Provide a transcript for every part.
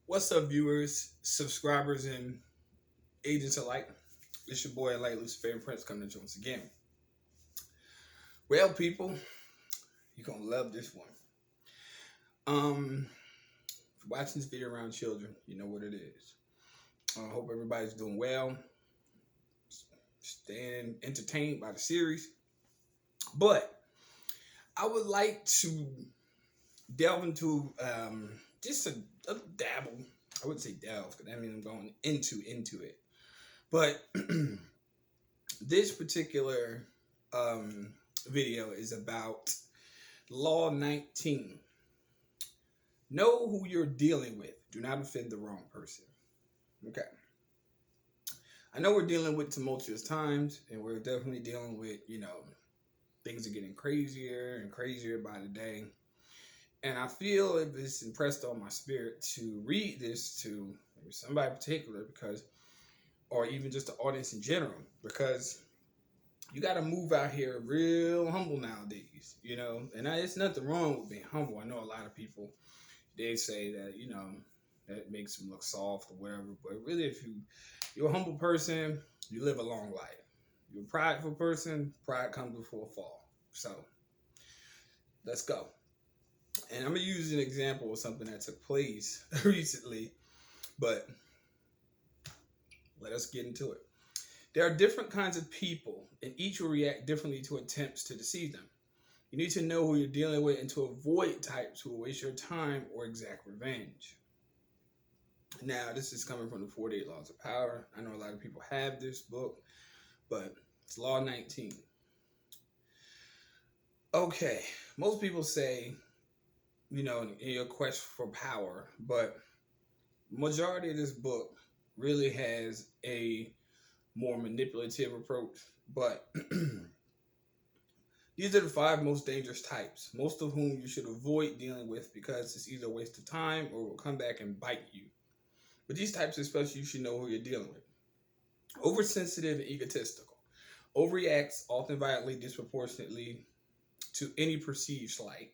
What's up, viewers, subscribers, and agents alike? It's your boy, Luciferian Prince, coming to you once again. Well, people, you're gonna love this one. If you're watching this video around children, you know what it is. I hope everybody's doing well, staying entertained by the series. But I would like to delve into just a dabble. I wouldn't say delve, because that means I'm going into it. But this particular video is about Law 19. Know who you're dealing with. Do not offend the wrong person. Okay. I know we're dealing with tumultuous times, and we're definitely dealing with, things are getting crazier and crazier by the day. And I feel it's impressed on my spirit to read this to maybe somebody in particular, because, or even just the audience in general, because you got to move out here real humble nowadays, and it's nothing wrong with being humble. I know a lot of people, they say that, that makes them look soft or whatever, but really, if you're a humble person, you live a long life. You're a prideful person, pride comes before a fall. So let's go. And I'm going to use an example of something that took place recently, but let us get into it. There are different kinds of people, and each will react differently to attempts to deceive them. You need to know who you're dealing with and to avoid types who will waste your time or exact revenge. Now, this is coming from the 48 Laws of Power. I know a lot of people have this book, but it's Law 19. Okay, most people say, in your quest for power, but majority of this book really has a more manipulative approach. But these are the 5 most dangerous types, most of whom you should avoid dealing with because it's either a waste of time or will come back and bite you. But these types especially, you should know who you're dealing with. Oversensitive and egotistical. Overreacts often violently disproportionately to any perceived slight.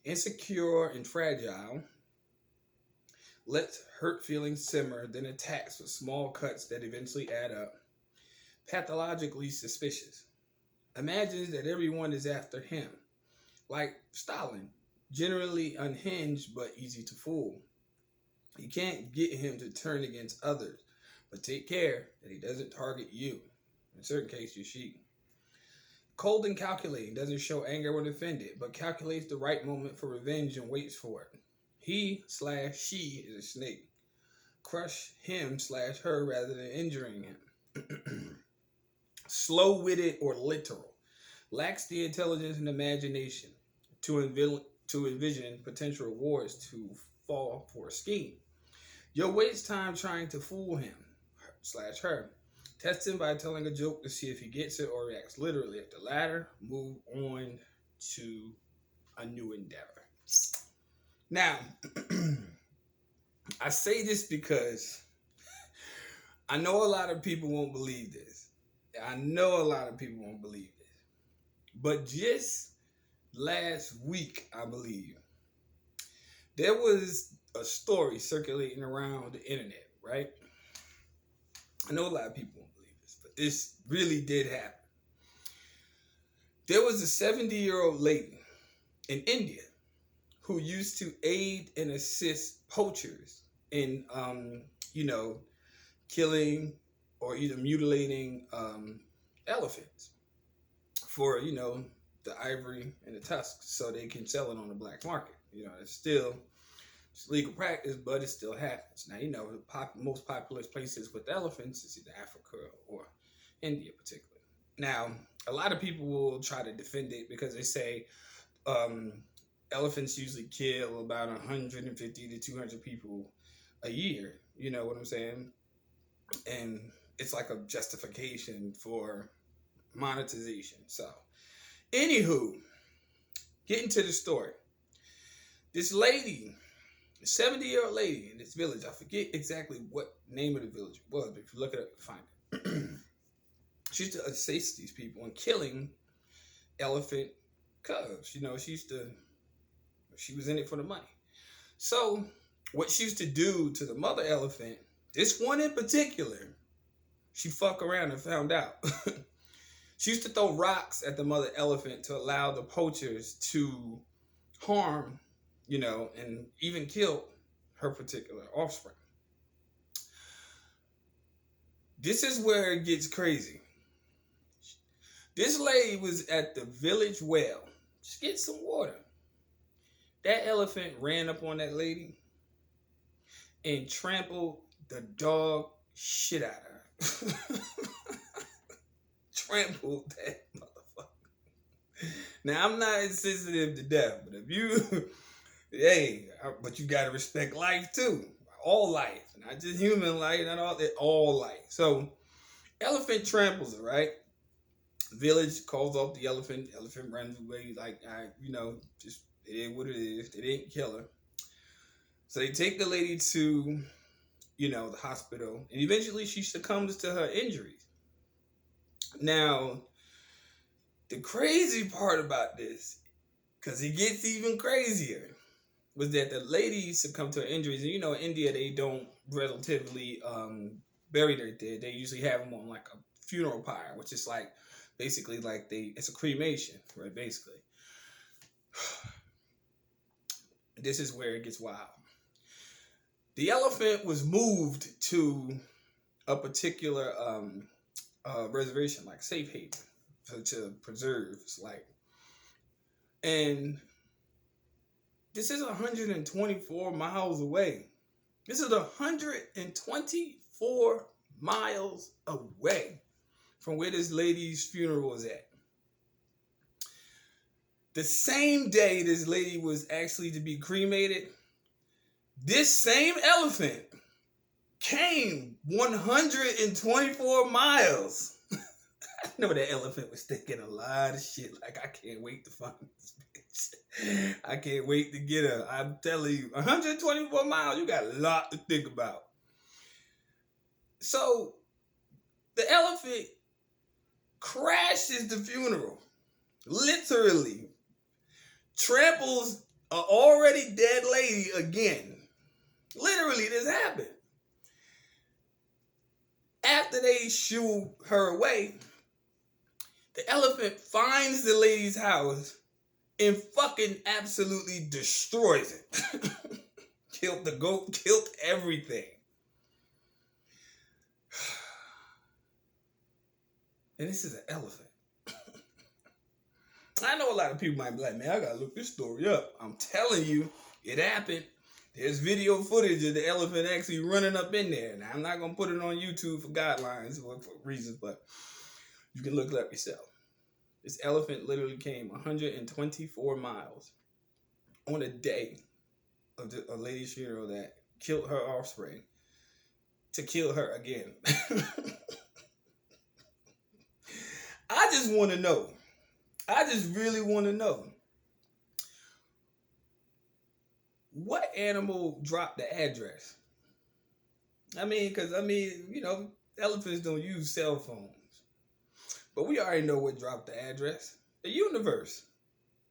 Insecure and fragile. Lets hurt feelings simmer, then attacks with small cuts that eventually add up. Pathologically suspicious. Imagines that everyone is after him. Like Stalin. Generally unhinged but easy to fool. You can't get him to turn against others, but take care that he doesn't target you. In certain cases, your sheep. Cold and calculating. Doesn't show anger when offended, but calculates the right moment for revenge and waits for it. He/she is a snake. Crush him/her rather than injuring him. Slow-witted or literal. Lacks the intelligence and imagination to envision potential rewards to fall for a scheme. You'll waste time trying to fool him/her. Test him by telling a joke to see if he gets it or reacts literally. If the latter, move on to a new endeavor. Now, I say this because I know a lot of people won't believe this. But just last week, I believe, there was a story circulating around the internet, right? I know a lot of people won't believe this, but this really did happen. There was a 70-year-old lady in India who used to aid and assist poachers in, killing or either mutilating elephants for, the ivory and the tusks so they can sell it on the black market. It's legal practice, but it still happens. Now, the most populous places with elephants is either Africa or India particularly. Now, a lot of people will try to defend it because they say elephants usually kill about 150 to 200 people a year. You know what I'm saying? And it's like a justification for monetization. So, anywho, getting to the story. This lady, a 70-year-old lady in this village, I forget exactly what name of the village it was, but if you look it up, you find it. She used to assist these people in killing elephant cubs. She was in it for the money. So what she used to do to the mother elephant, this one in particular, she fucked around and found out. She used to throw rocks at the mother elephant to allow the poachers to harm, and even kill her particular offspring. This is where it gets crazy. This lady was at the village well, just get some water. That elephant ran up on that lady and trampled the dog shit out of her. Trampled that motherfucker. Now, I'm not insensitive to death, but if you, but you gotta respect life too. All life, not just human life, not all that, all life. So, elephant tramples her, right? Village calls off the elephant. Elephant runs away like, just it is what it is. They didn't kill her. So they take the lady to, the hospital, and eventually she succumbs to her injuries. Now, the crazy part about this, because it gets even crazier, was that the lady succumbed to her injuries. And in India, they don't relatively bury their dead. They usually have them on like a funeral pyre, which is like basically like it's a cremation, right? Basically. This is where it gets wild. The elephant was moved to a particular reservation, like safe haven, to preserve its life. And this is 124 miles away. This is 124 miles away from where this lady's funeral was at. The same day this lady was actually to be cremated, this same elephant came 124 miles. I know that elephant was thinking a lot of shit. Like, I can't wait to find this bitch. I can't wait to get her. I'm telling you, 124 miles, you got a lot to think about. So, the elephant crashes the funeral. Literally. Tramples an already dead lady again. Literally, this happened. After they shoo her away, the elephant finds the lady's house and fucking absolutely destroys it. Killed the goat, killed everything. And this is an elephant. I know a lot of people might be like, man, I gotta look this story up. I'm telling you, it happened. There's video footage of the elephant actually running up in there. Now, I'm not gonna put it on YouTube for guidelines or for reasons, but you can look it up yourself. This elephant literally came 124 miles on a day of a lady's funeral that killed her offspring to kill her again. I just want to know. I just really want to know. What animal dropped the address? Because, elephants don't use cell phones. But we already know what dropped the address. The universe.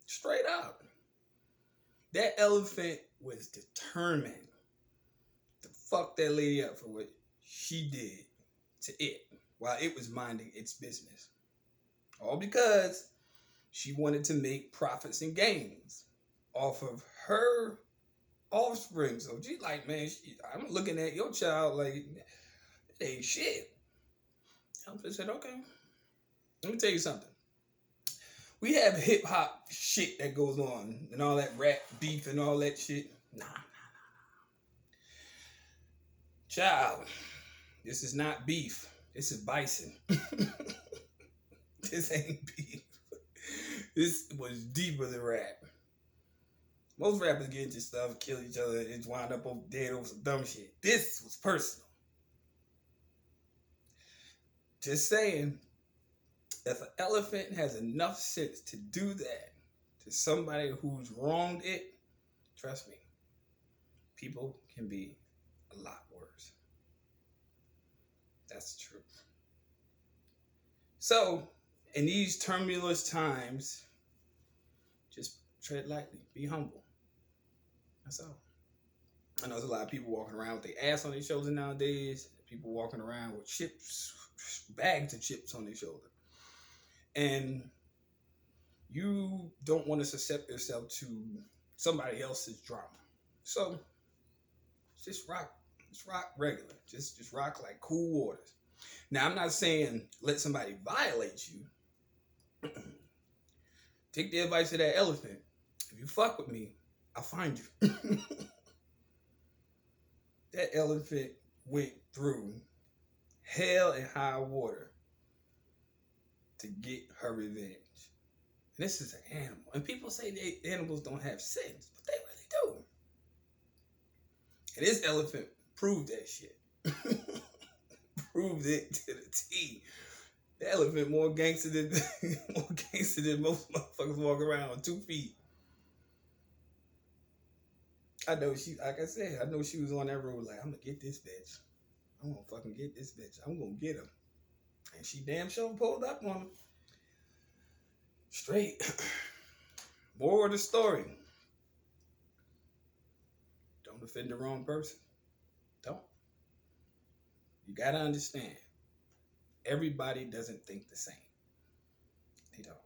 Straight up. That elephant was determined to fuck that lady up for what she did to it while it was minding its business. All because she wanted to make profits and gains off of her offspring. So she's like, man, I'm looking at your child like, it ain't shit. Elephant said, okay. Let me tell you something. We have hip hop shit that goes on and all that rap beef and all that shit. Nah. Child, this is not beef. This is bison. This ain't beef. This was deeper than rap. Most rappers get into stuff, kill each other, and wind up dead over some dumb shit. This was personal. Just saying, if an elephant has enough sense to do that to somebody who's wronged it, trust me, people can be a lot worse. That's the truth. So, in these tumultuous times, just tread lightly, be humble. That's all. I know there's a lot of people walking around with their ass on their shoulder nowadays. People walking around with chips, bags of chips on their shoulder. And you don't want to suscept yourself to somebody else's drama. So just rock. Just rock regular. Just rock like cool waters. Now, I'm not saying let somebody violate you. Take the advice of that elephant. If you fuck with me, I'll find you. That elephant went through hell and high water to get her revenge. And this is an animal. And people say animals don't have sense, but they really do. And this elephant proved that shit. Proved it to the T. The elephant more gangster than most motherfuckers walk around on 2 feet. I know she, like I said, I know she was on that road like, I'm gonna get this bitch. I'm gonna fucking get this bitch. I'm gonna get him. And she damn sure pulled up on him. Straight. More of the story. Don't offend the wrong person. Don't. You gotta understand. Everybody doesn't think the same. They don't.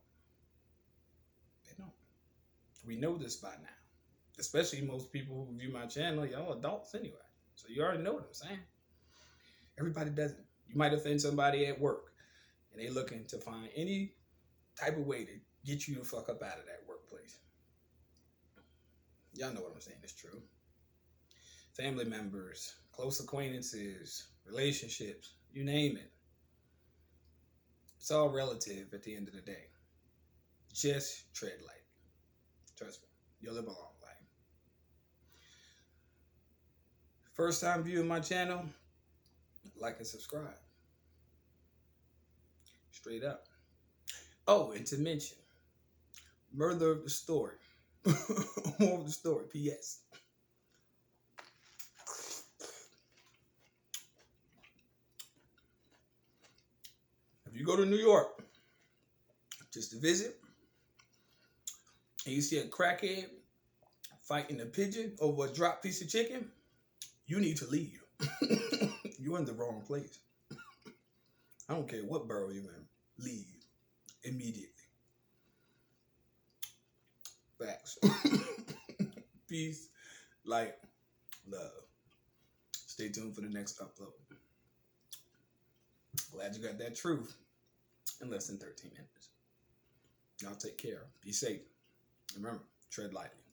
They don't. We know this by now. Especially most people who view my channel, y'all adults anyway. So you already know what I'm saying. Everybody doesn't. You might offend somebody at work and they looking to find any type of way to get you the fuck up out of that workplace. Y'all know what I'm saying. It's true. Family members, close acquaintances, relationships, you name it. It's all relative at the end of the day. Just tread light. Trust me. You'll live a long life. First time viewing my channel, like and subscribe. Straight up. Oh, and to mention, murder of the story. More of the story. P.S. If you go to New York just to visit, and you see a crackhead fighting a pigeon over a dropped piece of chicken, you need to leave. You're in the wrong place. I don't care what borough you're in. Leave immediately. Facts. Peace, light, love. Stay tuned for the next upload. Glad you got that truth in less than 13 minutes. Y'all take care. Be safe. Remember, tread lightly.